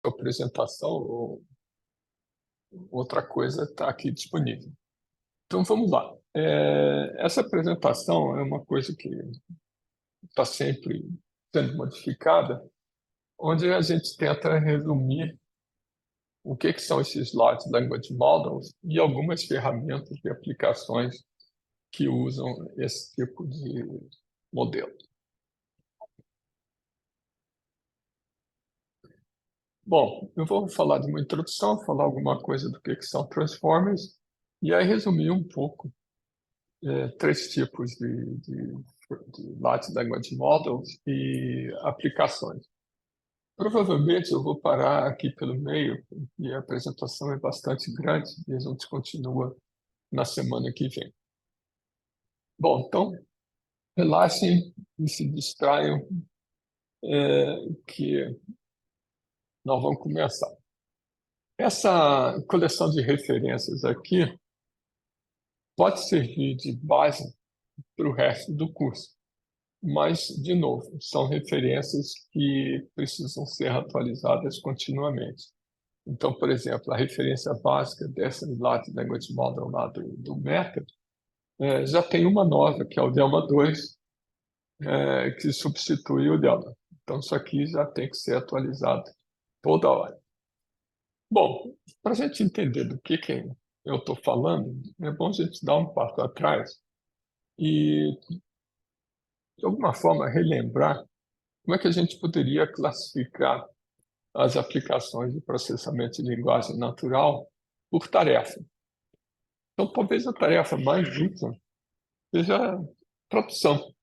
sua apresentação ou outra coisa está aqui disponível. Então, vamos lá. Essa apresentação é uma coisa que está sempre sendo modificada, onde a gente tenta resumir o que são esses Large Language Models e algumas ferramentas e aplicações que usam esse tipo de modelo. Bom, eu vou falar de uma introdução, falar alguma coisa do que são Transformers, e aí resumir um pouco três tipos de Large Language Models e aplicações. Provavelmente eu vou parar aqui pelo meio, porque a apresentação é bastante grande e a gente continua na semana que vem. Bom, então, relaxem e se distraiam, que nós vamos começar. Essa coleção de referências aqui pode servir de base para o resto do curso, mas, de novo, são referências que precisam ser atualizadas continuamente. Então, por exemplo, a referência básica dessa Large Language Model lá do Meta já tem uma nova, que é o Llama 2, que substitui o Llama. Então, isso aqui já tem que ser atualizado toda hora. Bom, para a gente entender do que eu estou falando, é bom a gente dar um passo atrás e, de alguma forma, relembrar como é que a gente poderia classificar as aplicações de processamento de linguagem natural por tarefa. Então, talvez a tarefa mais útil seja a tradução,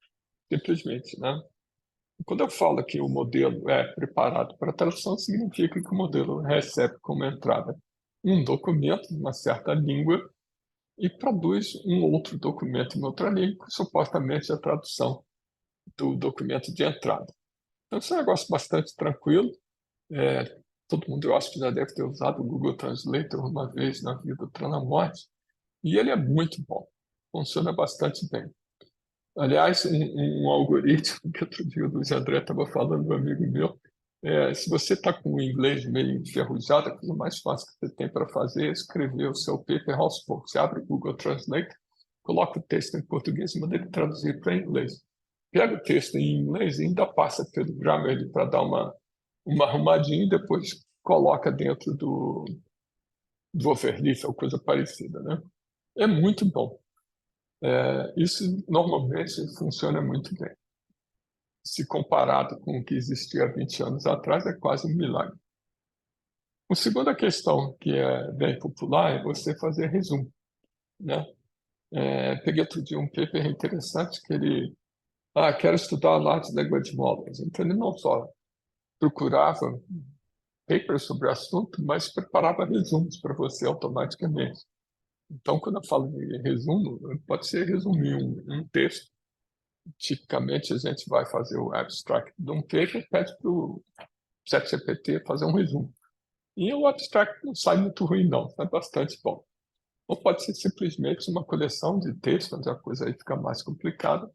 simplesmente, né? Quando eu falo que o modelo é preparado para tradução, significa que o modelo recebe como entrada um documento de uma certa língua e produz um outro documento em outra língua, supostamente a tradução do documento de entrada. Então, isso é um negócio bastante tranquilo. Todo mundo, eu acho que já deve ter usado o Google Translator uma vez na vida, outra na morte, e ele é muito bom, funciona bastante bem. Aliás, um algoritmo que outro dia o Luiz André estava falando, um amigo meu, se você está com o inglês meio enferrujado, a coisa mais fácil que você tem para fazer é escrever o seu paper aos poucos. Você abre o Google Translate, coloca o texto em português e manda ele traduzir para inglês. Pega o texto em inglês e ainda passa pelo Grammarly para dar uma arrumadinha e depois coloca dentro do Overleaf ou coisa parecida, né? É muito bom. Isso normalmente funciona muito bem. Se comparado com o que existia há 20 anos atrás, é quase um milagre. A segunda questão que é bem popular é você fazer resumo, né? Peguei outro dia um paper interessante que ele quero estudar Large Language Models. Então, ele não só procurava papers sobre o assunto, mas preparava resumos para você automaticamente. Então, quando eu falo de resumo, pode ser resumir um texto. Tipicamente, a gente vai fazer o abstract de um paper e pede para o ChatGPT fazer um resumo. E o abstract não sai muito ruim, não. Sai bastante bom. Ou pode ser simplesmente uma coleção de textos, onde a coisa aí fica mais complicada,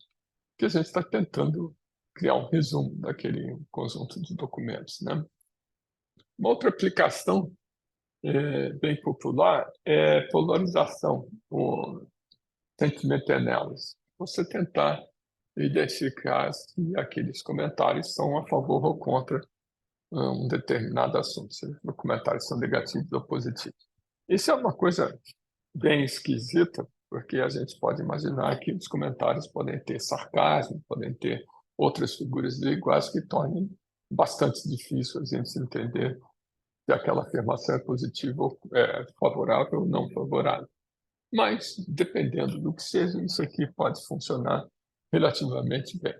que a gente está tentando criar um resumo daquele conjunto de documentos, né? Uma outra aplicação bem popular é polarização, ou sentiment analysis. Você tentar identificar se aqueles comentários são a favor ou contra um determinado assunto, se os comentários são negativos ou positivos. Isso é uma coisa bem esquisita, porque a gente pode imaginar que os comentários podem ter sarcasmo, podem ter outras figuras de linguagem que tornem bastante difícil a gente entender se aquela afirmação é positiva, ou favorável ou não favorável. Mas, dependendo do que seja, isso aqui pode funcionar relativamente bem.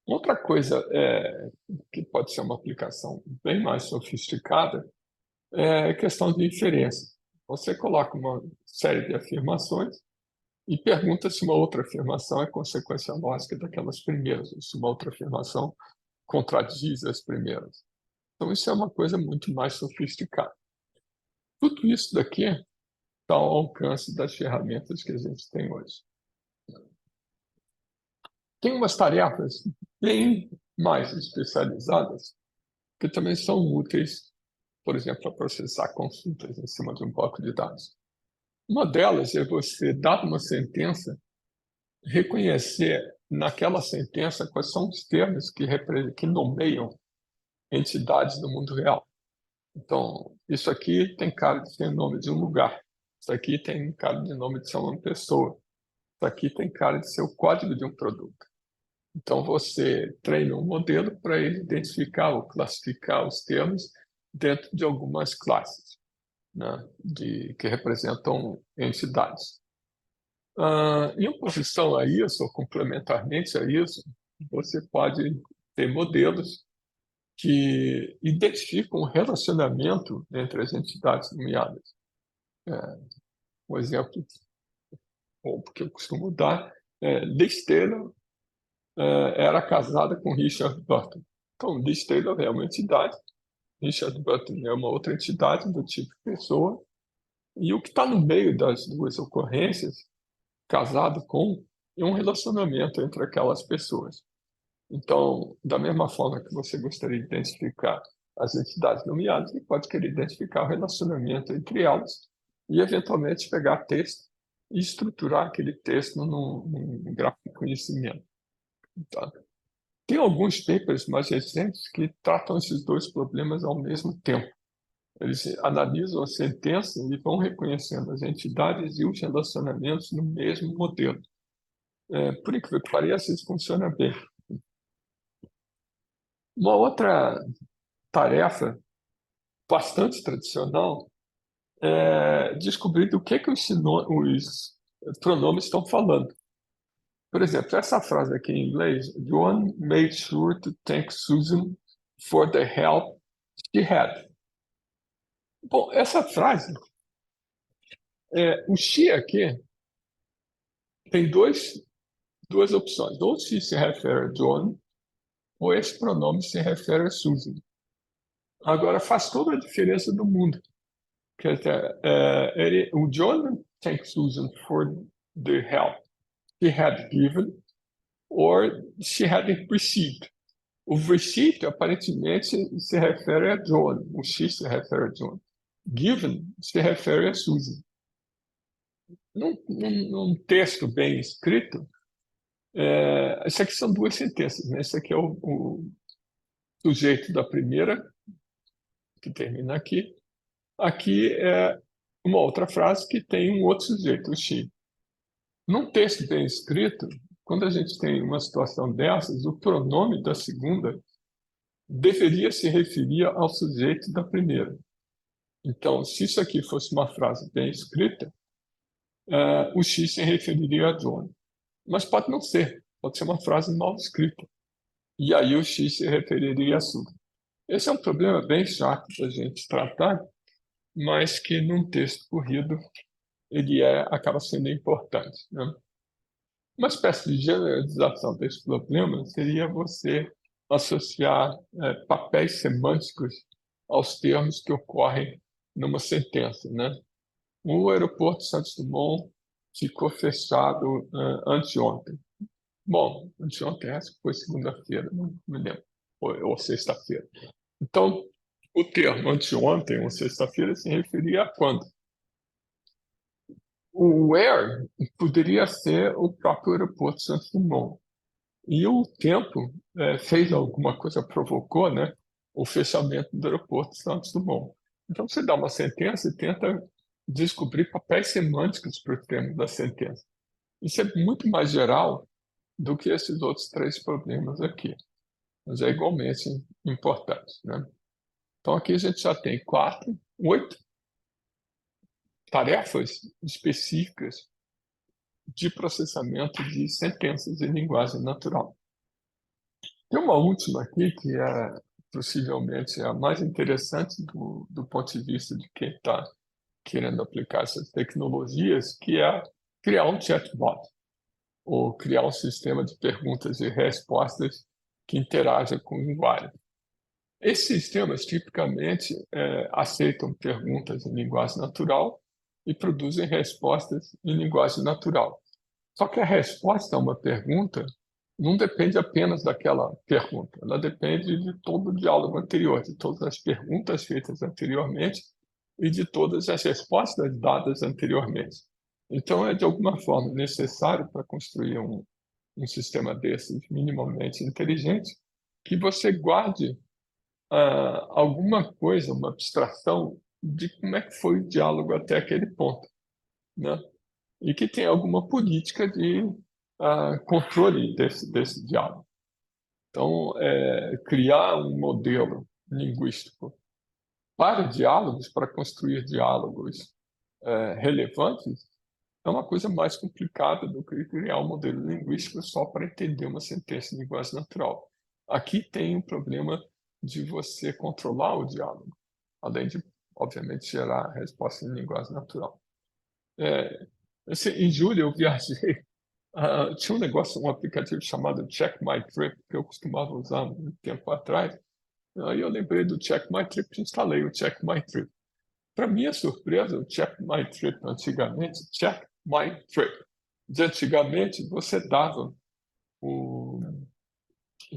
Outra coisa que pode ser uma aplicação bem mais sofisticada é a questão de inferência. Você coloca uma série de afirmações e pergunta se uma outra afirmação é consequência lógica daquelas primeiras, ou se uma outra afirmação contradiz as primeiras. Então, isso é uma coisa muito mais sofisticada. Tudo isso daqui está ao alcance das ferramentas que a gente tem hoje. Tem umas tarefas bem mais especializadas que também são úteis, por exemplo, para processar consultas em cima de um banco de dados. Uma delas é você, dado uma sentença, reconhecer naquela sentença quais são os termos que nomeiam entidades do mundo real. Então, isso aqui tem cara de ser nome de um lugar. Isso aqui tem cara de nome de ser uma pessoa. Isso aqui tem cara de ser o código de um produto. Então, você treina um modelo para ele identificar ou classificar os termos dentro de algumas classes, né, que representam entidades. Em oposição a isso, ou complementarmente a isso, você pode ter modelos que identificam o relacionamento entre as entidades nomeadas. Um exemplo que eu costumo dar Liz Taylor era casada com Richard Burton. Então, Liz Taylor é uma entidade, Richard Burton é uma outra entidade do tipo pessoa, e o que está no meio das duas ocorrências, casado com, é um relacionamento entre aquelas pessoas. Então, da mesma forma que você gostaria de identificar as entidades nomeadas, você pode querer identificar o relacionamento entre elas e, eventualmente, pegar texto e estruturar aquele texto num gráfico de conhecimento. Tá? Tem alguns papers mais recentes que tratam esses dois problemas ao mesmo tempo. Eles analisam a sentença e vão reconhecendo as entidades e os relacionamentos no mesmo modelo. Por incrível que pareça, isso funciona bem. Uma outra tarefa bastante tradicional é descobrir do que os pronomes estão falando. Por exemplo, essa frase aqui em inglês, John made sure to thank Susan for the help she had. Bom, essa frase, o she aqui tem duas opções. Ou she se refere a John, ou esse pronome se refere a Susan. Agora, faz toda a diferença do mundo. Quer dizer, o John thank Susan for the help she had given or she hadn't received. O received, aparentemente, se refere a John. O she se refere a John. Given se refere a Susan. Num texto bem escrito, isso aqui são duas sentenças, né? Esse aqui é o sujeito da primeira, que termina aqui. Aqui é uma outra frase que tem um outro sujeito, o she. Num texto bem escrito, quando a gente tem uma situação dessas, o pronome da segunda deveria se referir ao sujeito da primeira. Então, se isso aqui fosse uma frase bem escrita, o she se referiria a John. Mas pode não ser, pode ser uma frase mal escrita. E aí o she se referiria a Susan. Esse é um problema bem chato da gente tratar, mas que num texto corrido ele acaba sendo importante, né? Uma espécie de generalização desse problema seria você associar papéis semânticos aos termos que ocorrem numa sentença, né? O aeroporto Santos Dumont ficou fechado anteontem. Bom, anteontem, acho que foi segunda-feira, não me lembro, ou sexta-feira. Então, o termo anteontem ou sexta-feira se referia a quando? O where poderia ser o próprio aeroporto Santos Dumont. E o tempo fez alguma coisa, provocou, né, o fechamento do aeroporto Santos Dumont. Então, você dá uma sentença e tenta descobrir papéis semânticos para o termo da sentença. Isso é muito mais geral do que esses outros três problemas aqui, mas é igualmente importante, né? Então, aqui a gente já tem 8 tarefas específicas de processamento de sentenças em linguagem natural. Tem uma última aqui que é possivelmente a mais interessante do ponto de vista de quem está querendo aplicar essas tecnologias, que é criar um chatbot, ou criar um sistema de perguntas e respostas que interaja com o usuário. Esses sistemas tipicamente aceitam perguntas em linguagem natural e produzem respostas em linguagem natural. Só que a resposta a uma pergunta não depende apenas daquela pergunta, ela depende de todo o diálogo anterior, de todas as perguntas feitas anteriormente e de todas as respostas dadas anteriormente. Então, é de alguma forma necessário para construir um sistema desses minimamente inteligente que você guarde alguma coisa, uma abstração de como é que foi o diálogo até aquele ponto, né? E que tem alguma política de controle desse diálogo. Então, criar um modelo linguístico para diálogos, para construir diálogos relevantes, é uma coisa mais complicada do que criar um modelo linguístico só para entender uma sentença em linguagem natural. Aqui tem um problema de você controlar o diálogo, além de, obviamente, gerar resposta em linguagem natural. Em julho, eu viajei. Tinha um negócio, um aplicativo chamado Check My Trip, que eu costumava usar muito tempo atrás. Aí eu lembrei do Check My Trip e instalei o Check My Trip. Para minha surpresa, o Check My Trip antigamente, Check My Trip. De antigamente, você dava o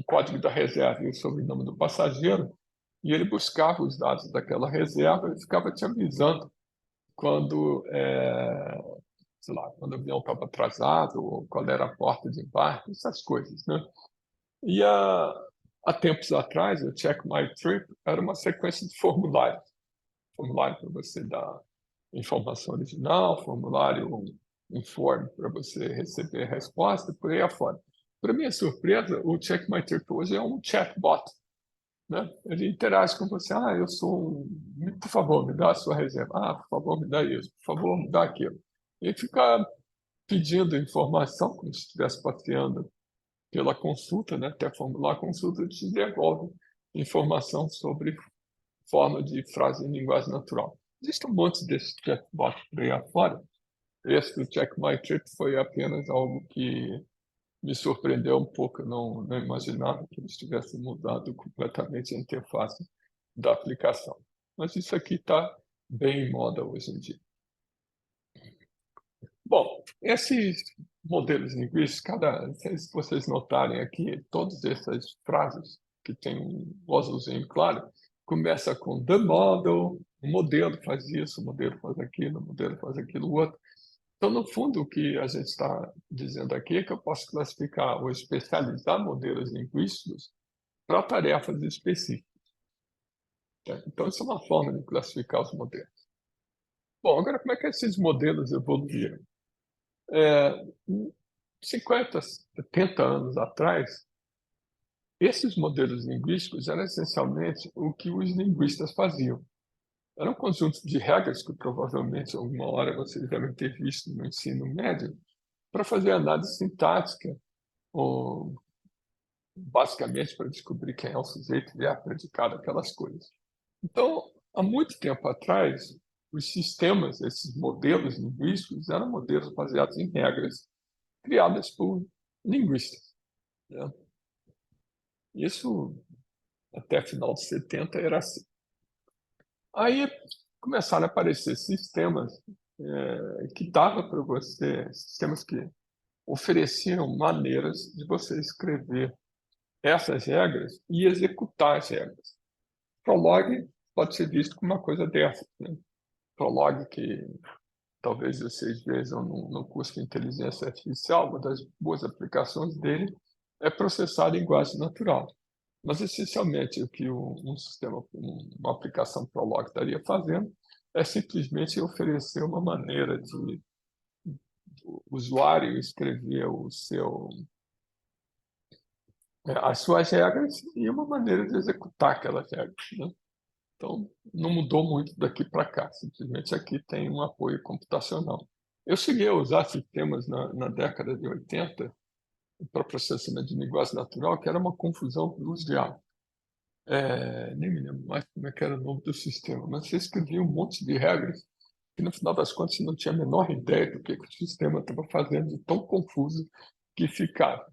código da reserva e o sobrenome do passageiro, e ele buscava os dados daquela reserva e ficava te avisando quando, sei lá, quando o avião estava atrasado, ou qual era a porta de embarque, essas coisas, né? E há tempos atrás, o Check My Trip era uma sequência de formulários. Formulário para você dar informação original, formulário, um form para você receber resposta, por aí afora. Para minha surpresa, o Check My Trip hoje é um chatbot, né? Ele interage com você. Eu sou por favor, me dá a sua reserva. Por favor, me dá isso. Por favor, me dá aquilo. E fica pedindo informação, como se estivesse passeando pela consulta, né? Até formular a consulta, ele te devolve informação sobre forma de frase em linguagem natural. Existe um monte desses chatbots por aí afora. Esse do Check My Trip foi apenas algo que me surpreendeu um pouco. Eu não imaginava que eles tivessem mudado completamente a interface da aplicação. Mas isso aqui está bem em moda hoje em dia. Bom, esses modelos linguísticos, se vocês notarem aqui, todas essas frases que tem um azulzinho claro, começa com the model, o modelo faz isso, o modelo faz aquilo, o modelo faz aquilo outro. Então, no fundo, o que a gente está dizendo aqui é que eu posso classificar ou especializar modelos linguísticos para tarefas específicas. Tá? Então, isso é uma forma de classificar os modelos. Bom, agora, como é que esses modelos evoluíram? 50, 70 anos atrás, esses modelos linguísticos eram essencialmente o que os linguistas faziam. Era um conjunto de regras que provavelmente alguma hora vocês devem ter visto no ensino médio para fazer análise sintática, ou basicamente para descobrir quem é o sujeito, verbo, predicado, aquelas coisas. Então, há muito tempo atrás, os sistemas, esses modelos linguísticos, eram modelos baseados em regras criadas por linguistas, né? Isso, até final de 70, era assim. Aí começaram a aparecer sistemas que davam para você, sistemas que ofereciam maneiras de você escrever essas regras e executar as regras. Prolog pode ser visto como uma coisa dessa, né? Prolog, que talvez vocês vejam no curso de inteligência artificial, uma das boas aplicações dele é processar a linguagem natural. Mas, essencialmente, o que uma aplicação Prolog estaria fazendo é simplesmente oferecer uma maneira de o usuário escrever as suas regras e uma maneira de executar aquelas regras, né? Então, não mudou muito daqui para cá, simplesmente aqui tem um apoio computacional. Eu cheguei a usar sistemas na década de 80 para processamento de linguagem natural, que era uma confusão pelos diálogos. Nem me lembro mais como é que era o nome do sistema, mas você escrevia um monte de regras que, no final das contas, você não tinha a menor ideia do que o sistema estava fazendo, de tão confuso que ficava.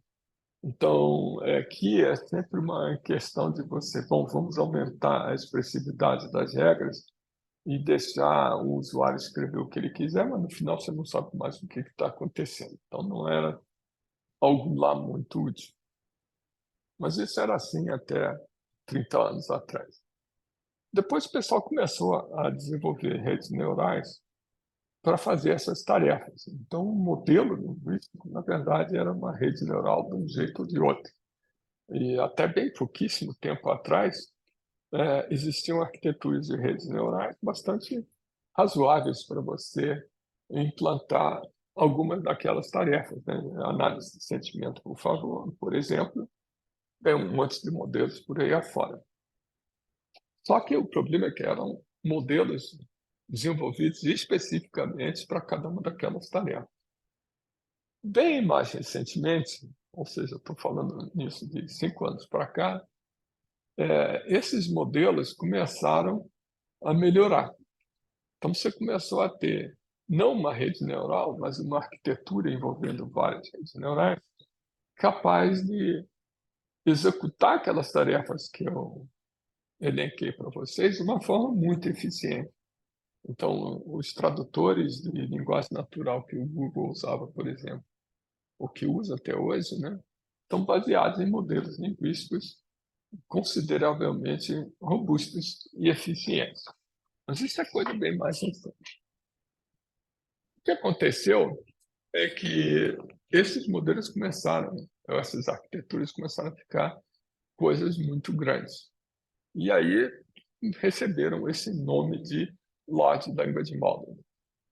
Então, aqui é sempre uma questão de vamos aumentar a expressividade das regras e deixar o usuário escrever o que ele quiser, mas no final você não sabe mais o que está acontecendo. Então, não era algo lá muito útil. Mas isso era assim até 30 anos atrás. Depois o pessoal começou a desenvolver redes neurais para fazer essas tarefas. Então, o modelo linguístico, na verdade, era uma rede neural de um jeito ou de outro. E até bem pouquíssimo tempo atrás, existiam arquiteturas de redes neurais bastante razoáveis para você implantar algumas daquelas tarefas, né? Análise de sentimento, por favor, por exemplo, tem um monte de modelos por aí afora. Só que o problema é que eram modelos desenvolvidos especificamente para cada uma daquelas tarefas. Bem mais recentemente, ou seja, estou falando nisso de 5 anos para cá, esses modelos começaram a melhorar. Então, você começou a ter não uma rede neural, mas uma arquitetura envolvendo várias redes neurais, capaz de executar aquelas tarefas que eu elenquei para vocês de uma forma muito eficiente. Então, os tradutores de linguagem natural que o Google usava, por exemplo, ou que usa até hoje, né, estão baseados em modelos linguísticos consideravelmente robustos e eficientes. Mas isso é coisa bem mais recente. O que aconteceu é que esses modelos começaram, essas arquiteturas começaram a ficar coisas muito grandes. E aí receberam esse nome de Large Language Model.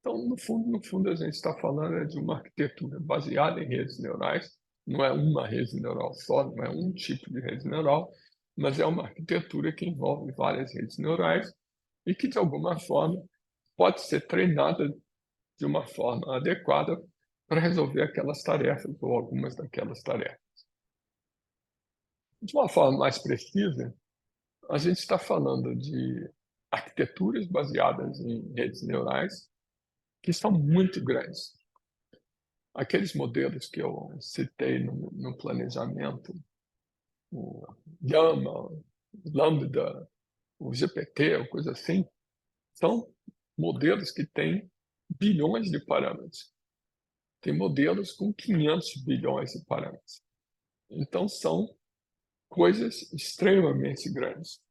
Então, no fundo, a gente está falando de uma arquitetura baseada em redes neurais, não é uma rede neural só, não é um tipo de rede neural, mas é uma arquitetura que envolve várias redes neurais e que, de alguma forma, pode ser treinada de uma forma adequada para resolver aquelas tarefas ou algumas daquelas tarefas. De uma forma mais precisa, a gente está falando de arquiteturas baseadas em redes neurais que são muito grandes. Aqueles modelos que eu citei no planejamento, o Llama, o Lambda, o GPT, ou coisa assim, são modelos que têm bilhões de parâmetros. Tem modelos com 500 bilhões de parâmetros. Então, são coisas extremamente grandes.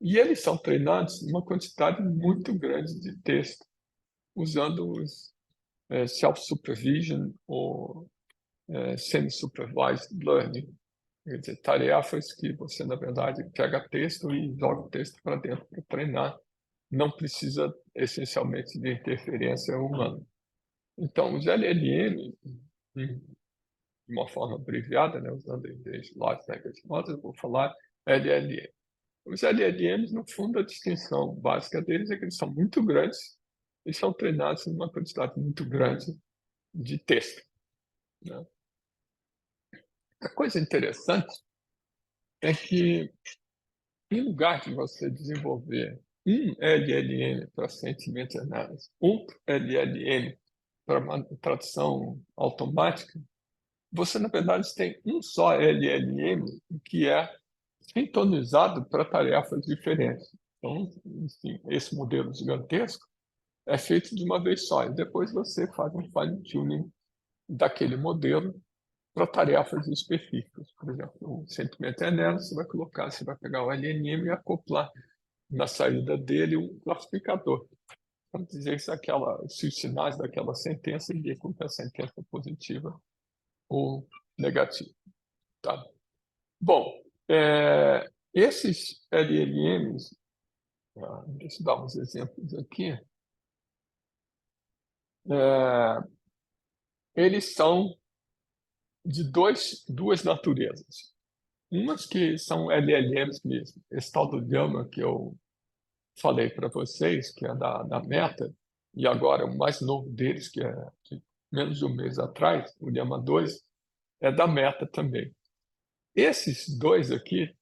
E eles são treinados em uma quantidade muito grande de texto, usando os self-supervision ou semi-supervised learning, quer dizer, tarefas que você, na verdade, pega texto e joga o texto para dentro para treinar. Não precisa, essencialmente, de interferência humana. Então, os LLM, de uma forma abreviada, né, usando em inglês Large Language Models, eu vou falar LLM. Os LLMs, no fundo, a distinção básica deles é que eles são muito grandes e são treinados em uma quantidade muito grande de texto, né? A coisa interessante é que, em lugar de você desenvolver um LLM para sentiment analysis, um LLM para uma tradução automática, você, na verdade, tem um só LLM que é sintonizado para tarefas diferentes. Então, enfim, esse modelo gigantesco é feito de uma vez só, e depois você faz um fine-tuning daquele modelo para tarefas específicas. Por exemplo, o sentimento analysis, você vai pegar o LLM e acoplar na saída dele um classificador, para dizer se os sinais daquela sentença indicam que a sentença é positiva ou negativa. Tá? Bom, esses LLMs, deixa eu dar uns exemplos aqui, eles são de duas naturezas. Umas que são LLMs mesmo, esse tal do Llama que eu falei para vocês, que é da Meta, e agora o mais novo deles, que é de menos de um mês atrás, o Llama 2, é da Meta também. Esses dois aqui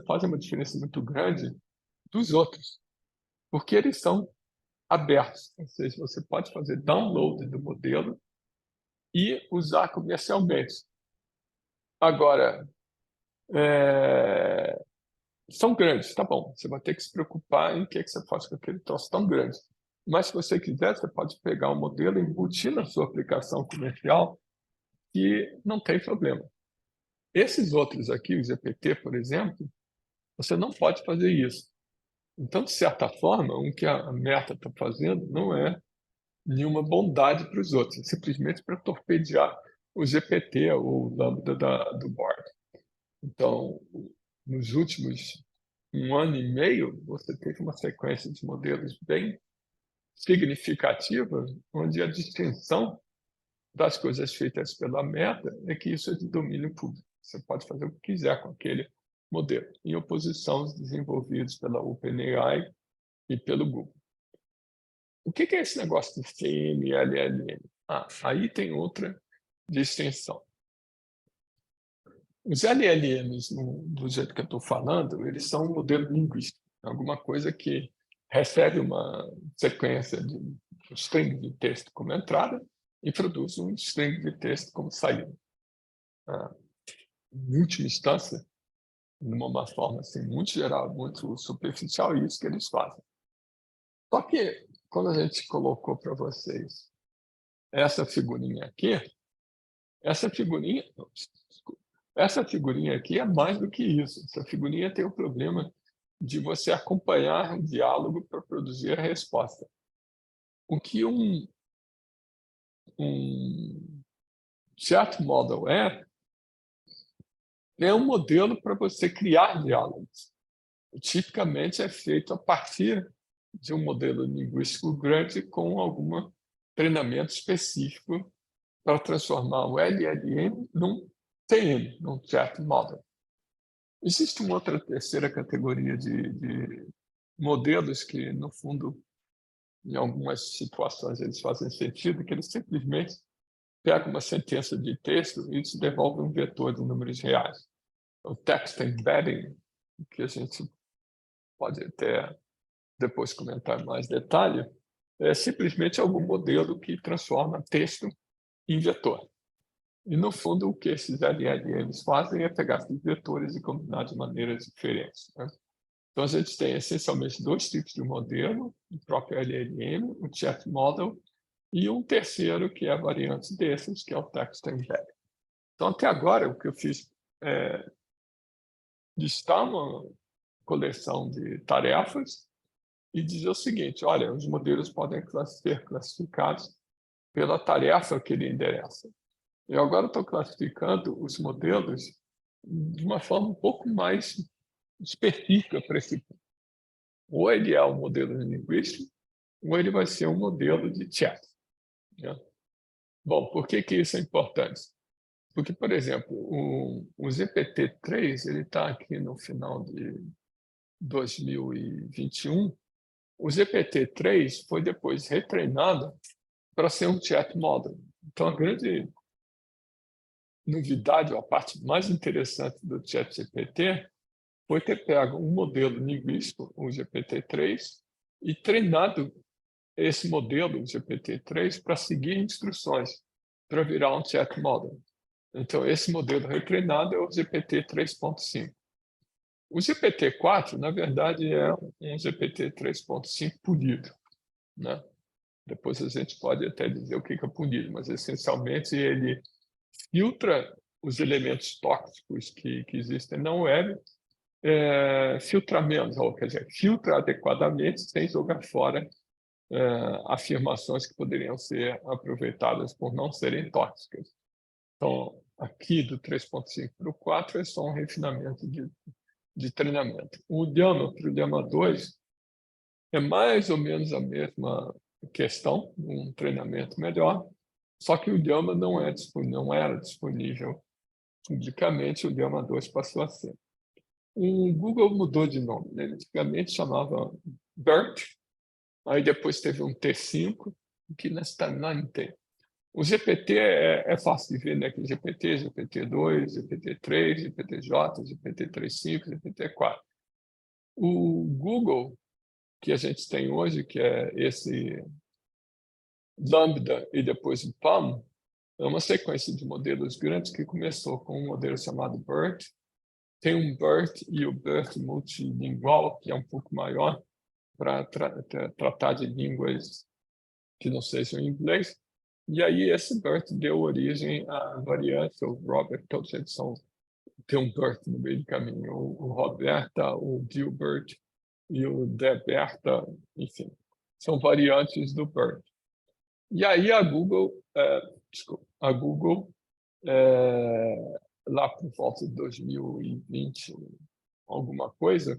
fazem uma diferença muito grande dos outros, porque eles são abertos, ou seja, você pode fazer download do modelo e usar comercialmente. Agora, são grandes, tá bom, você vai ter que se preocupar em o que você faz com aquele troço tão grande. Mas se você quiser, você pode pegar um modelo e embutir na sua aplicação comercial que não tem problema. Esses outros aqui, o GPT, por exemplo, você não pode fazer isso. Então, de certa forma, o que a Meta está fazendo não é nenhuma bondade para os outros, é simplesmente para torpedear o GPT ou o Lambda do Bard. Então, nos últimos 1 ano e meio, você teve uma sequência de modelos bem significativa, onde a distinção das coisas feitas pela Meta é que isso é de domínio público. Você pode fazer o que quiser com aquele modelo, em oposição aos desenvolvidos pela OpenAI e pelo Google. O que é esse negócio de CM e LLM? Aí tem outra distinção. Os LLMs, do jeito que eu estou falando, eles são um modelo linguístico, alguma coisa que recebe uma sequência de string de texto como entrada e produz um string de texto como saída. Em última instância, numa forma assim, muito geral, muito superficial, é isso que eles fazem. Só que, quando a gente colocou para vocês essa figurinha aqui, essa figurinha aqui é mais do que isso. Essa figurinha tem o problema de você acompanhar o diálogo para produzir a resposta. O que um chat model é um modelo para você criar diálogos. Tipicamente é feito a partir de um modelo linguístico grande com algum treinamento específico para transformar o LLM num TM, num chat model. Existe uma outra terceira categoria de modelos que, no fundo, em algumas situações eles fazem sentido, que eles simplesmente pegam uma sentença de texto e te devolvem um vetor de números reais. O text embedding, que a gente pode até depois comentar em mais detalhe, é simplesmente algum modelo que transforma texto em vetor. E, no fundo, o que esses LLMs fazem é pegar esses vetores e combinar de maneiras diferentes, né? Então, a gente tem essencialmente dois tipos de modelo, o próprio LLM, o Chat Model, e um terceiro que é a variante desses, que é o Text Embedding. Então, até agora, o que eu fiz é listar uma coleção de tarefas e dizer o seguinte: olha, os modelos podem ser classificados pela tarefa que ele endereça. Eu agora estou classificando os modelos de uma forma um pouco mais específica para esse ponto. Ou ele é um modelo linguístico, ou ele vai ser um modelo de chat, né? Bom, por que isso é importante? Porque, por exemplo, o GPT-3 ele está aqui no final de 2021. O GPT-3 foi depois retreinado para ser um chat model. Então, a grande novidade, a parte mais interessante do ChatGPT foi ter pego um modelo linguístico, o GPT-3, e treinado esse modelo, o GPT-3, para seguir instruções, para virar um chat model. Então, esse modelo retreinado é o GPT 3.5. O GPT-4, na verdade, é um GPT 3.5 polido, né? Depois a gente pode até dizer o que é polido, mas, essencialmente, ele filtra os elementos tóxicos que existem na web, filtra menos, ou quer dizer, filtra adequadamente, sem jogar fora afirmações que poderiam ser aproveitadas por não serem tóxicas. Então, aqui do 3.5 para o 4 é só um refinamento de treinamento. O Llama para o Llama 2 é mais ou menos a mesma questão, um treinamento melhor, só que o Llama não era disponível publicamente, o Llama 2 passou a ser. O Google mudou de nome, né? Antigamente chamava BERT, aí depois teve um T5, que nessa timeline tem. O GPT é fácil de ver, né? GPT, GPT-2, GPT-3, GPT-J, GPT-3.5, GPT-4. O Google, que a gente tem hoje, que é esse Lambda e depois o PaLM, é uma sequência de modelos grandes que começou com um modelo chamado BERT. Tem um BERT e o BERT multilingual, que é um pouco maior, para tratar de línguas que não sejam inglês. E aí esse BERT deu origem à variante, o Robert, todos eles tem um BERT no meio do caminho, o Roberta, o Gilbert e o Deberta, enfim, são variantes do BERT. E aí a Google, lá por volta de 2020, alguma coisa,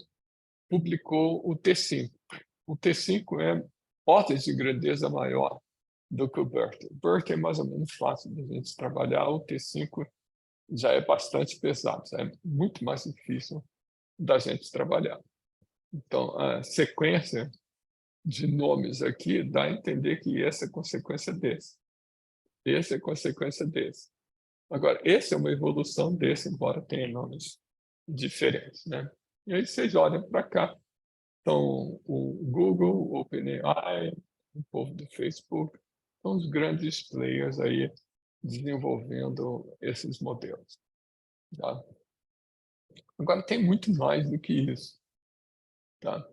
publicou o T5. O T5 é ordens de grandeza maior do que o BERT. O BERT é mais ou menos fácil de a gente trabalhar, o T5 já é bastante pesado, já é muito mais difícil da gente trabalhar. Então, a sequência de nomes aqui dá a entender que essa é consequência desse. Essa é consequência desse. Agora, esse é uma evolução desse, embora tenha nomes diferentes, né? E aí vocês olham para cá, então o Google, o OpenAI, o povo do Facebook, são os grandes players aí desenvolvendo esses modelos. Tá? Agora, tem muito mais do que isso. Tá?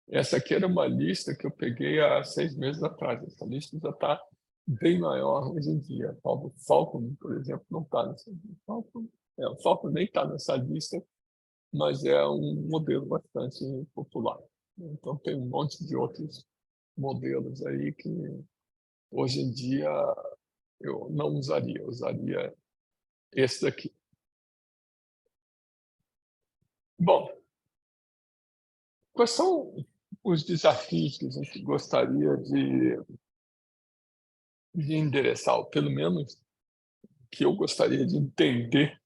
Essa aqui era uma lista que eu peguei há 6 meses atrás. Essa lista já está bem maior hoje em dia. O Falcon, por exemplo, não está nessa lista. O Falcon nem está nessa lista, mas é um modelo bastante popular. Então, tem um monte de outros modelos aí que hoje em dia eu não usaria. Eu usaria esse daqui. Bom, quais são os desafios que a gente gostaria de endereçar, ou pelo menos que eu gostaria de entender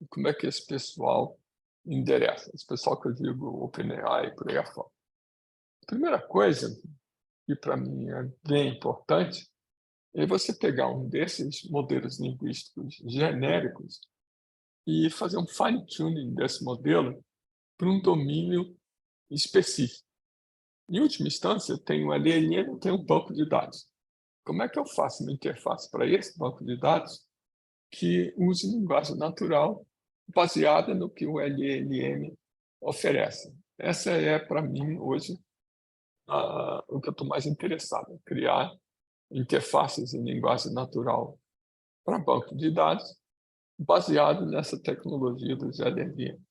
como é que esse pessoal endereça? Esse pessoal que eu digo OpenAI e por aí afora. Primeira coisa, que para mim é bem importante, é você pegar um desses modelos linguísticos genéricos e fazer um fine-tuning desse modelo para um domínio específico. Em última instância, eu tenho ali, eu tenho um banco de dados. Como é que eu faço uma interface para esse banco de dados que use linguagem natural baseada no que o LLM oferece? Essa é, para mim, hoje, o que eu estou mais interessado, criar interfaces em linguagem natural para banco de dados baseado nessa tecnologia dos LLM.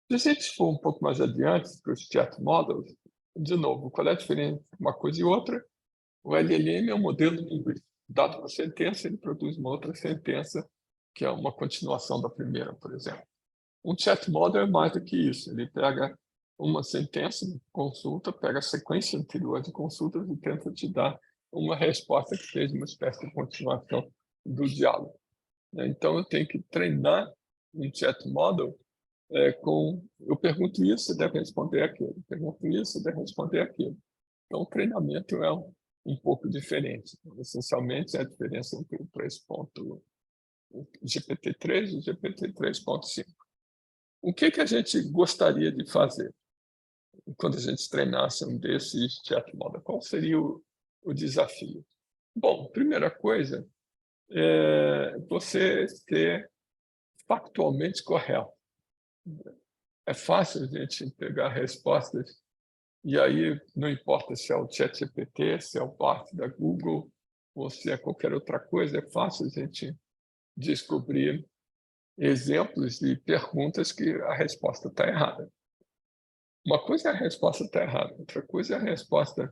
Se a gente for um pouco mais adiante para os chat models, de novo, qual é a diferença de uma coisa e outra? O LLM é um modelo linguístico. Dado uma sentença, ele produz uma outra sentença, que é uma continuação da primeira, por exemplo. Um chat model é mais do que isso. Ele pega uma sentença, consulta, pega a sequência anterior de consultas e tenta te dar uma resposta que seja uma espécie de continuação do diálogo. Então, eu tenho que treinar um chat model eu pergunto isso, você deve responder aquilo. Eu pergunto isso, você deve responder aquilo. Então, o treinamento é um pouco diferente. Essencialmente, é a diferença entre o 3. O GPT-3 e o GPT-3.5. O que a gente gostaria de fazer quando a gente treinasse um desses chat models? Qual seria o desafio? Bom, primeira coisa é você ser factualmente correto. É fácil a gente pegar respostas e aí não importa se é o ChatGPT, se é o Bard da Google ou se é qualquer outra coisa, é fácil a gente descobrir exemplos de perguntas que a resposta está errada. Uma coisa é a resposta está errada, outra coisa é a resposta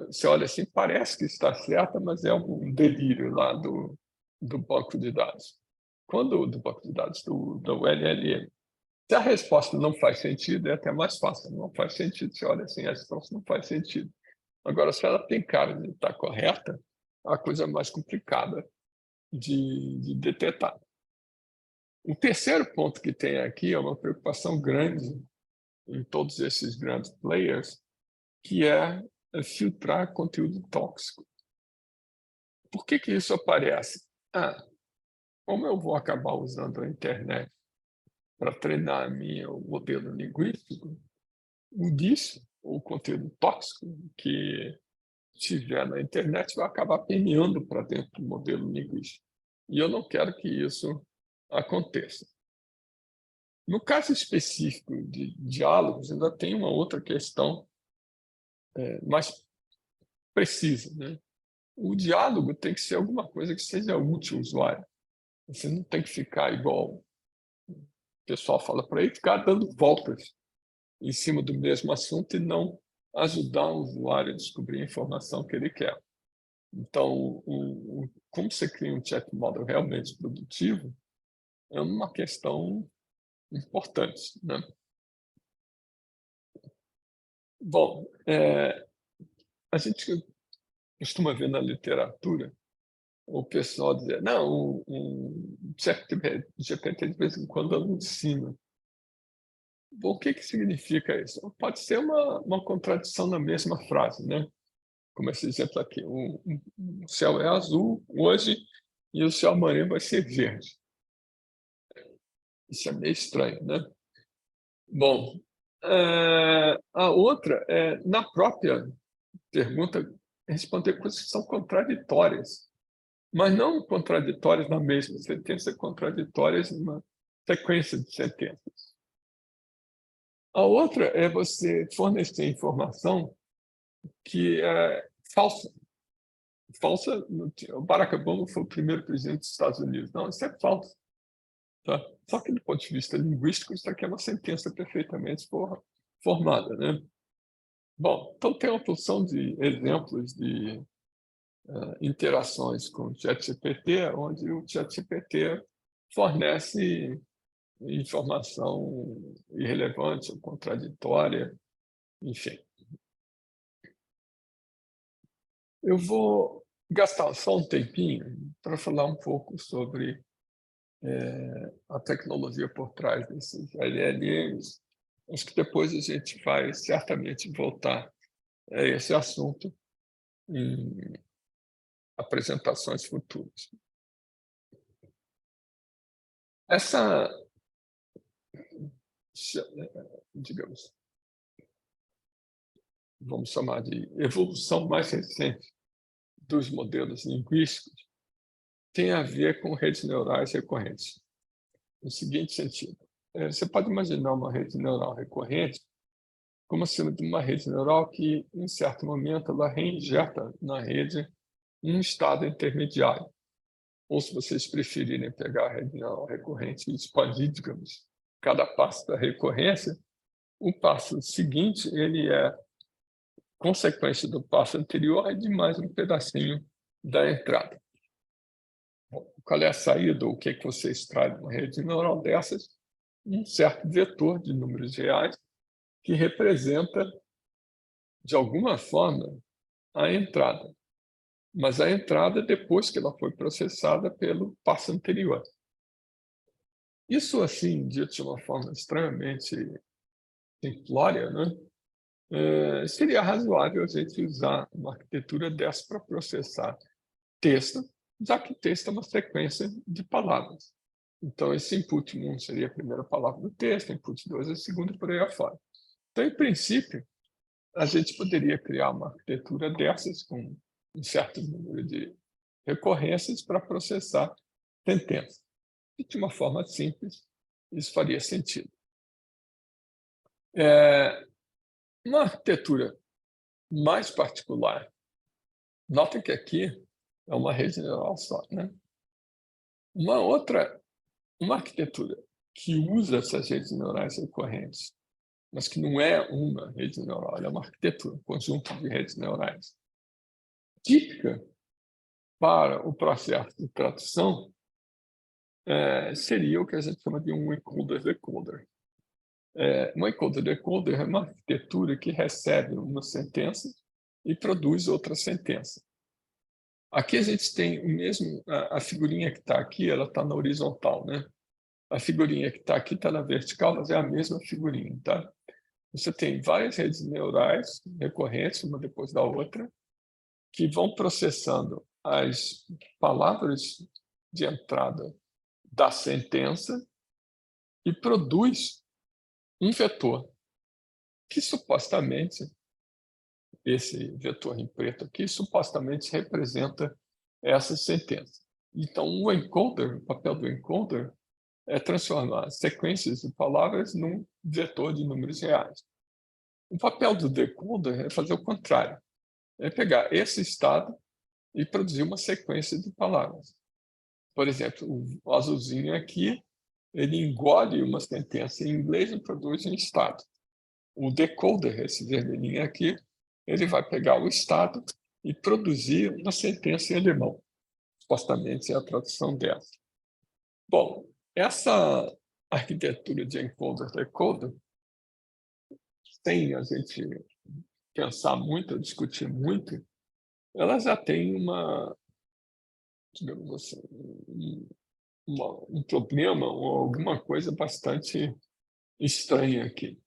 você olha assim, parece que está certa, mas é um delírio lá do banco de dados. Quando do banco de dados do LLM. Se a resposta não faz sentido, é até mais fácil. Não faz sentido. Você olha assim, a resposta não faz sentido. Agora, se ela tem cara de estar correta, a coisa é mais complicada de detectar. O terceiro ponto que tem aqui é uma preocupação grande em todos esses grandes players, que é filtrar conteúdo tóxico. Por que isso aparece? Como eu vou acabar usando a internet para treinar meu modelo linguístico, o conteúdo tóxico que tiver na internet vai acabar permeando para dentro do modelo linguístico. E eu não quero que isso aconteça. No caso específico de diálogos, ainda tem uma outra questão mais precisa, né? O diálogo tem que ser alguma coisa que seja útil ao usuário. Você não tem que ficar igual o pessoal fala por aí, ficar dando voltas em cima do mesmo assunto e não ajudar o usuário a descobrir a informação que ele quer. Então, como você cria um chat model realmente produtivo é uma questão importante, né? Bom, a gente costuma ver na literatura o pessoal dizer, não, o GPT de vez em quando alucina. Bom, o que que significa isso? Pode ser uma contradição na mesma frase, né? Como esse exemplo aqui, o céu é azul hoje e o céu amanhã vai ser verde. Isso é meio estranho, né? Bom, a outra é, na própria pergunta, responder coisas que são contraditórias, mas não contraditórias na mesma sentença, contraditórias numa sequência de sentenças. A outra é você fornecer informação que é falsa. Falsa, o Barack Obama foi o primeiro presidente dos Estados Unidos. Não, isso é falso. Tá? Só que do ponto de vista linguístico, isso aqui é uma sentença perfeitamente formada, né? Bom, então tem uma porção de exemplos de interações com o ChatGPT, onde o ChatGPT fornece informação irrelevante ou contraditória, enfim. Eu vou gastar só um tempinho para falar um pouco sobre a tecnologia por trás desses LLMs. Acho que depois a gente vai certamente voltar a esse assunto em apresentações futuras. Essa, digamos, vamos chamar de evolução mais recente dos modelos linguísticos, tem a ver com redes neurais recorrentes. No seguinte sentido, você pode imaginar uma rede neural recorrente como sendo uma rede neural que, em certo momento, ela reinjeta na rede um estado intermediário. Ou, se vocês preferirem pegar a rede neural recorrente e expandir, digamos, cada passo da recorrência, o passo seguinte ele é consequência do passo anterior e de mais um pedacinho da entrada. Bom, qual é a saída? O que é que você extrai de uma rede neural dessas? Um certo vetor de números reais que representa, de alguma forma, a entrada. Mas a entrada depois que ela foi processada pelo passo anterior. Isso, assim, dito de uma forma extremamente simplória, né? Seria razoável a gente usar uma arquitetura dessa para processar texto, já que texto é uma sequência de palavras. Então, esse input 1 seria a primeira palavra do texto, input 2 a segunda, e por aí afora. Então, em princípio, a gente poderia criar uma arquitetura dessas com um certo número de recorrências para processar sentenças. E, de uma forma simples, isso faria sentido. Uma arquitetura mais particular, notem que aqui é uma rede neural só, né? Uma arquitetura que usa essas redes neurais recorrentes, mas que não é uma rede neural, ela é uma arquitetura, um conjunto de redes neurais, típica para o processo de tradução, seria o que a gente chama de um encoder-decoder. Um encoder-decoder é uma arquitetura que recebe uma sentença e produz outra sentença. Aqui a gente tem o mesmo, a figurinha que está aqui, ela está na horizontal, né? A figurinha que está aqui está na vertical, mas é a mesma figurinha, tá? Você tem várias redes neurais recorrentes, uma depois da outra, que vão processando as palavras de entrada da sentença e produz um vetor, que supostamente, esse vetor em preto aqui, supostamente representa essa sentença. Então, o papel do encoder é transformar sequências de palavras num vetor de números reais. O papel do decoder é fazer o contrário, é pegar esse estado e produzir uma sequência de palavras. Por exemplo, o azulzinho aqui, ele engole uma sentença em inglês e produz em estado. O decoder, esse vermelhinho aqui, ele vai pegar o estado e produzir uma sentença em alemão. Supostamente é a tradução dessa. Bom, essa arquitetura de encoder-decoder, sem a gente pensar muito, discutir muito, ela já tem digamos assim, um problema ou alguma coisa bastante estranha aqui.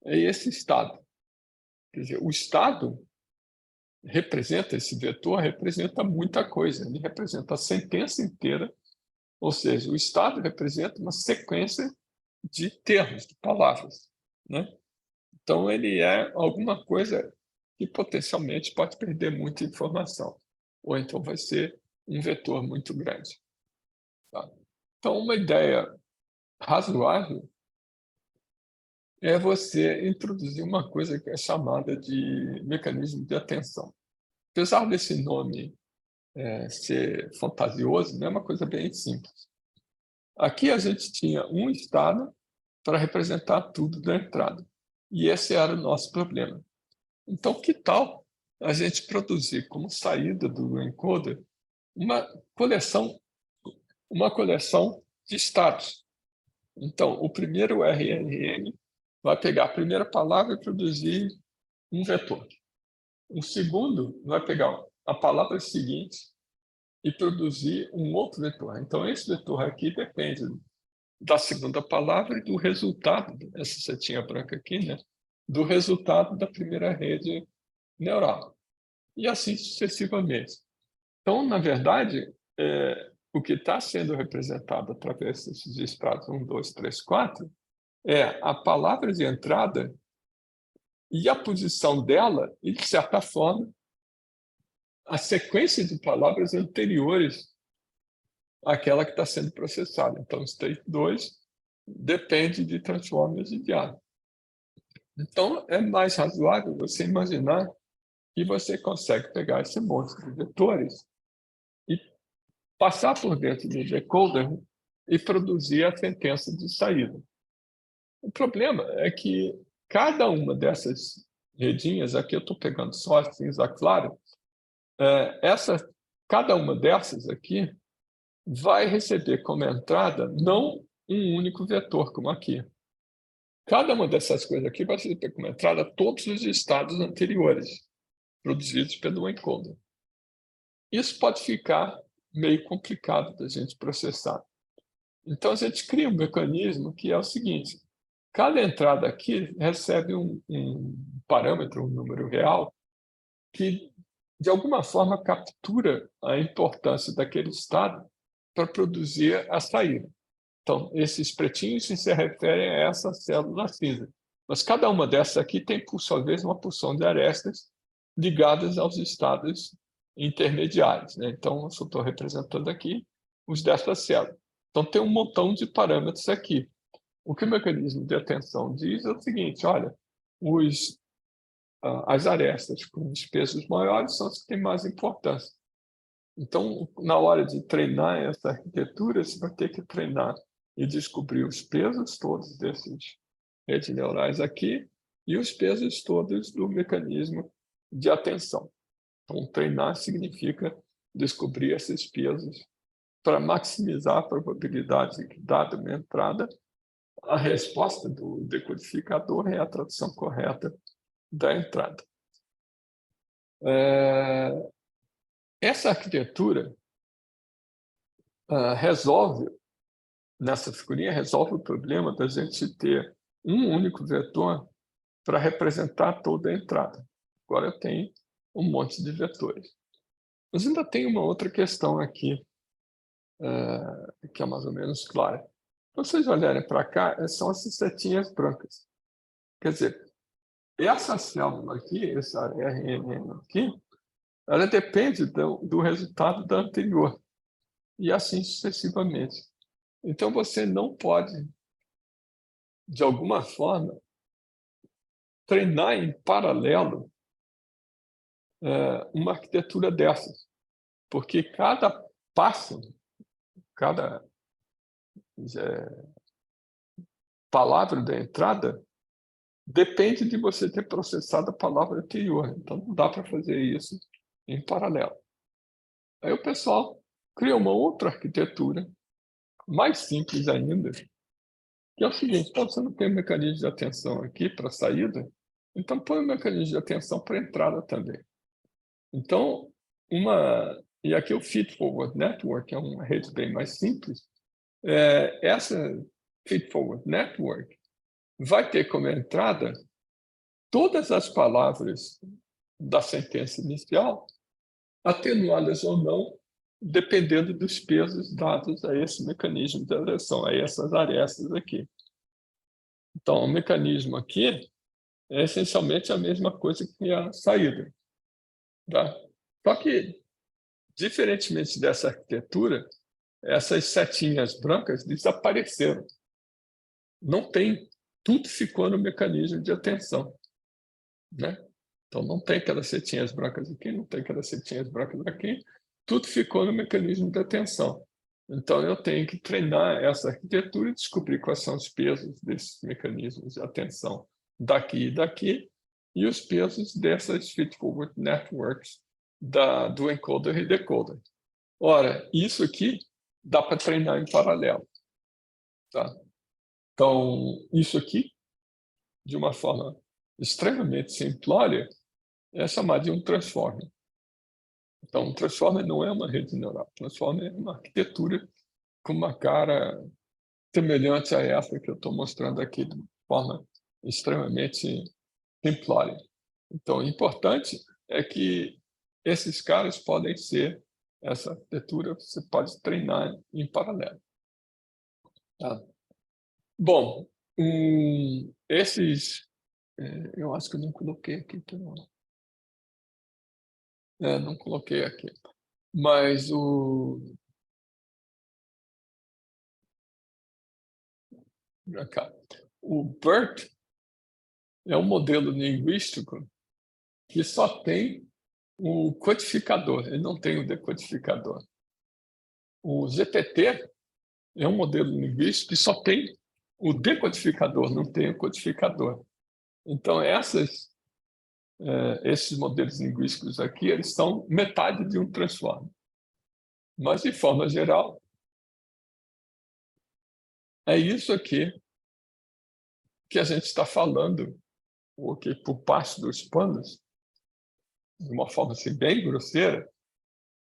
É esse estado. Quer dizer, o estado representa, esse vetor representa muita coisa. Ele representa a sentença inteira, ou seja, o estado representa uma sequência de termos, de palavras, né? Então, ele é alguma coisa que potencialmente pode perder muita informação, ou então vai ser um vetor muito grande. Tá? Então, uma ideia razoável é você introduzir uma coisa que é chamada de mecanismo de atenção. Apesar desse nome ser fantasioso, é uma coisa bem simples. Aqui a gente tinha um estado para representar tudo da entrada, e esse era o nosso problema. Então, que tal a gente produzir como saída do encoder uma coleção, uma coleção de estados? Então, o primeiro RNN vai pegar a primeira palavra e produzir um vetor. O segundo vai pegar a palavra seguinte e produzir um outro vetor. Então, esse vetor aqui depende da segunda palavra e do resultado, essa setinha branca aqui, né? Do resultado da primeira rede neural. E assim sucessivamente. Então, na verdade, o que está sendo representado através desses estratos 1, 2, 3, 4 é a palavra de entrada e a posição dela, e, de certa forma, a sequência de palavras anteriores àquela que está sendo processada. Então, state 2 depende de transformers de diálogo. Então, é mais razoável você imaginar que você consegue pegar esse monte de vetores e passar por dentro do decoder e produzir a sentença de saída. O problema é que cada uma dessas redinhas, aqui eu estou pegando só a cinza claro, cada uma dessas aqui vai receber como entrada não um único vetor, como aqui. Cada uma dessas coisas aqui vai receber como entrada todos os estados anteriores, produzidos pelo encoder. Isso pode ficar meio complicado da gente processar. Então, a gente cria um mecanismo que é o seguinte: cada entrada aqui recebe um parâmetro, um número real, que, de alguma forma, captura a importância daquele estado para produzir a saída. Então, esses pretinhos se referem a essa célula cinza. Mas cada uma dessas aqui tem, por sua vez, uma porção de arestas ligadas aos estados intermediários, né? Então, eu só estou representando aqui os dessa célula. Então, tem um montão de parâmetros aqui. O que o mecanismo de atenção diz é o seguinte: olha, as arestas com os pesos maiores são as que têm mais importância. Então, na hora de treinar essa arquitetura, você vai ter que treinar e descobrir os pesos todos desses redes neurais aqui e os pesos todos do mecanismo de atenção. Então, treinar significa descobrir esses pesos para maximizar a probabilidade de que, dada uma entrada, a resposta do decodificador é a tradução correta da entrada. Essa arquitetura resolve, nessa figurinha, resolve o problema da gente ter um único vetor para representar toda a entrada. Agora eu tenho um monte de vetores. Mas ainda tem uma outra questão aqui, que é mais ou menos clara. Quando vocês olharem para cá, são essas setinhas brancas. Quer dizer, essa célula aqui, essa RNN aqui, ela depende do resultado da anterior, e assim sucessivamente. Então, você não pode, de alguma forma, treinar em paralelo uma arquitetura dessas. porque cada passo, cada palavra da entrada depende de você ter processado a palavra anterior, então não dá para fazer isso em paralelo. Aí o pessoal cria uma outra arquitetura, mais simples ainda, que é o seguinte: então você não tem um mecanismo de atenção aqui para a saída, então põe um mecanismo de atenção para a entrada também. Então, e aqui o Feed Forward Network é uma rede bem mais simples. Essa Feed Forward Network vai ter como entrada todas as palavras da sentença inicial, atenuadas ou não, dependendo dos pesos dados a esse mecanismo de atenção, a essas arestas aqui. Então, o mecanismo aqui é essencialmente a mesma coisa que a saída. Tá? Só que, diferentemente dessa arquitetura, essas setinhas brancas desapareceram. Não tem, tudo ficou no mecanismo de atenção. Né? Então, não tem aquelas setinhas brancas aqui, não tem aquelas setinhas brancas aqui, tudo ficou no mecanismo de atenção. Então, eu tenho que treinar essa arquitetura e descobrir quais são os pesos desses mecanismos de atenção daqui e daqui, e os pesos dessas feed-forward networks do encoder e decoder. Ora, isso aqui dá para treinar em paralelo. Tá? Então, isso aqui, de uma forma extremamente simplória, é chamado de um transformer. Então, um transformer não é uma rede neural. Transformer é uma arquitetura com uma cara semelhante a essa que eu estou mostrando aqui, de forma extremamente simplória. Então, o importante é que esses caras podem ser, essa arquitetura você pode treinar em paralelo. Tá? Bom, eu acho que eu não coloquei aqui. Não coloquei aqui. Mas o BERT é um modelo linguístico que só tem o codificador, ele não tem o decodificador. O GPT é um modelo linguístico que só tem o decodificador, não tem o codificador. Então, esses modelos linguísticos aqui, eles são metade de um transformer. Mas, de forma geral, é isso aqui que a gente está falando, porque por parte dos panos, de uma forma assim, bem grosseira,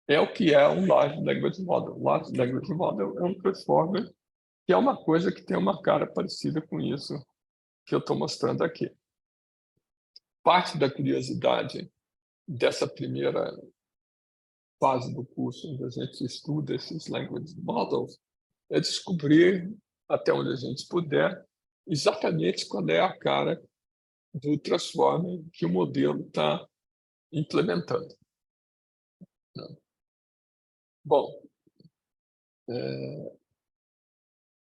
é o que é um Large Language Model. O Large Language Model é um transformer que é uma coisa que tem uma cara parecida com isso que eu estou mostrando aqui. Parte da curiosidade dessa primeira fase do curso, onde a gente estuda esses Language Models, é descobrir, até onde a gente puder, exatamente qual é a cara do transformer que o modelo está implementando. Bom,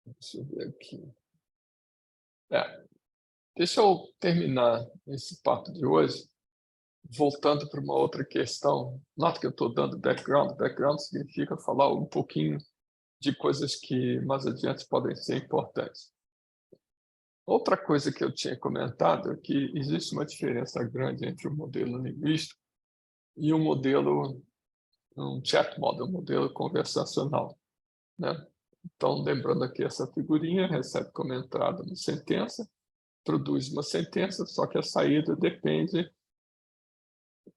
deixa eu ver aqui. Deixa eu terminar esse papo de hoje, voltando para uma outra questão. Nota que eu estou dando background. Background significa falar um pouquinho de coisas que mais adiante podem ser importantes. Outra coisa que eu tinha comentado é que existe uma diferença grande entre o modelo linguístico e um chat model, um modelo conversacional. Né? Então, lembrando aqui essa figurinha, recebe como entrada uma sentença, produz uma sentença, só que a saída depende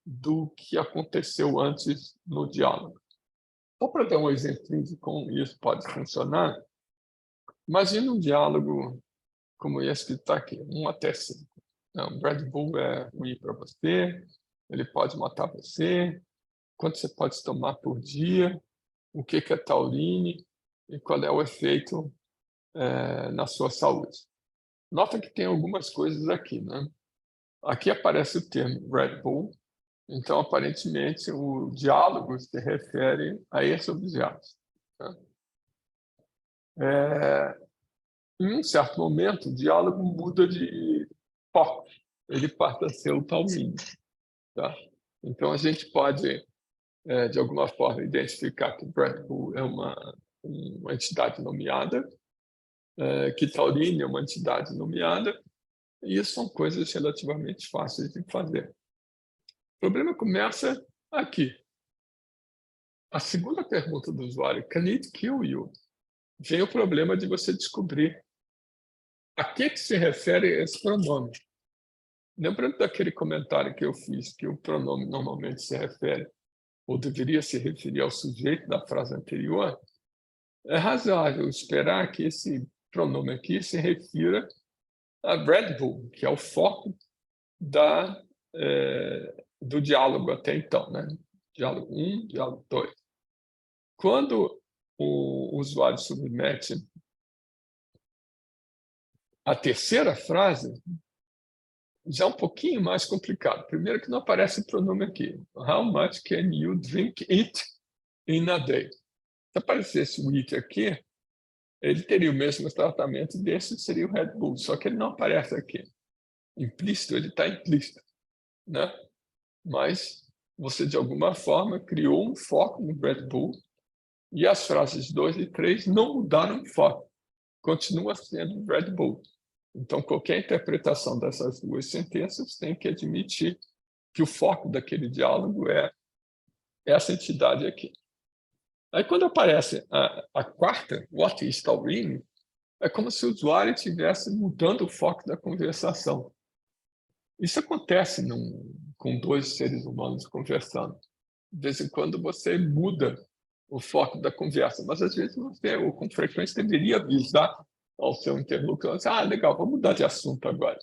do que aconteceu antes no diálogo. Só para dar um exemplo de como isso pode funcionar, imagine um diálogo como esse que está aqui, 1 até 5. O Red Bull é ruim para você, ele pode matar você, quanto você pode tomar por dia, o que é taurine e qual é o efeito na sua saúde. Nota que tem algumas coisas aqui. Né? Aqui aparece o termo Red Bull, então, aparentemente, o diálogo se refere a esse objeto. Tá? Em um certo momento, o diálogo muda de foco, ele passa a ser o taurine. Tá? Então, a gente pode de alguma forma, identificar que Red Bull é uma entidade nomeada, que Taurine é uma entidade nomeada, e isso são coisas relativamente fáceis de fazer. O problema começa aqui. A segunda pergunta do usuário, can it kill you? Vem o problema de você descobrir a que se refere esse pronome. Lembrando daquele comentário que eu fiz, que o pronome normalmente se refere, ou deveria se referir ao sujeito da frase anterior, é razoável esperar que esse pronome aqui se refira a Red Bull, que é o foco do diálogo até então, né? Diálogo 1, diálogo 2. Quando o usuário submete a terceira frase, já é um pouquinho mais complicado. Primeiro que não aparece o pronome aqui. How much can you drink it in a day? Se aparecesse o it aqui, ele teria o mesmo tratamento desse, seria o Red Bull, só que ele não aparece aqui. Implícito, ele está implícito, né? Mas você, de alguma forma, criou um foco no Red Bull e as frases 2 e 3 não mudaram o foco. Continua sendo Red Bull. Então, qualquer interpretação dessas duas sentenças tem que admitir que o foco daquele diálogo é essa entidade aqui. Aí, quando aparece a quarta, what is Taurine, é como se o usuário estivesse mudando o foco da conversação. Isso acontece com dois seres humanos conversando. De vez em quando você muda o foco da conversa, mas às vezes você, ou com frequência, deveria avisar ao seu interlocutor, legal, vamos mudar de assunto agora.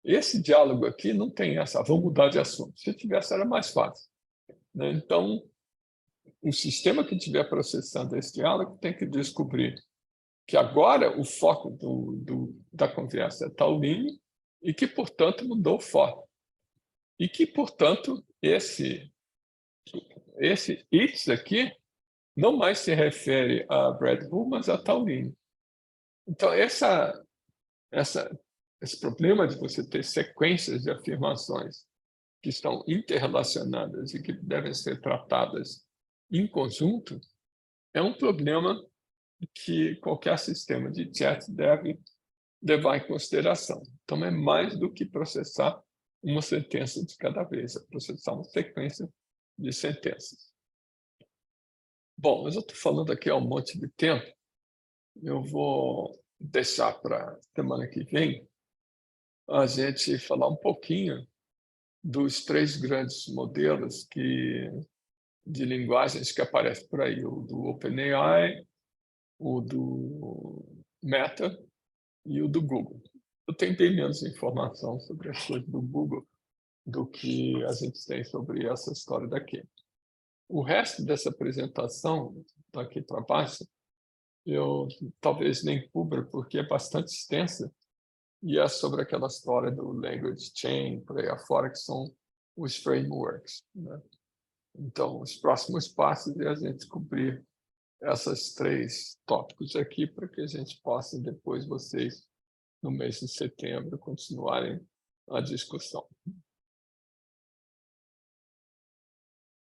Esse diálogo aqui não tem essa, vamos mudar de assunto. Se tivesse, era mais fácil, né? Então, o sistema que estiver processando esse diálogo tem que descobrir que agora o foco da conversa é Taurine e que, portanto, mudou o foco. E que, portanto, esse it aqui não mais se refere a Red Bull, mas a Taurine. Então, esse problema de você ter sequências de afirmações que estão interrelacionadas e que devem ser tratadas em conjunto é um problema que qualquer sistema de chat deve levar em consideração. Então, é mais do que processar uma sentença de cada vez, é processar uma sequência de sentenças. Bom, mas eu estou falando aqui há um monte de tempo, eu vou deixar para semana que vem a gente falar um pouquinho dos três grandes modelos de linguagens que aparecem por aí, o do OpenAI, o do Meta e o do Google. Eu tenho bem menos informação sobre as coisas do Google do que a gente tem sobre essa história daqui. O resto dessa apresentação, daqui para baixo, eu talvez nem cubra, porque é bastante extensa, e é sobre aquela história do language chain, por aí afora, que são os frameworks, né? Então, os próximos passos é a gente cobrir esses três tópicos aqui, para que a gente possa, depois, vocês, no mês de setembro, continuarem a discussão.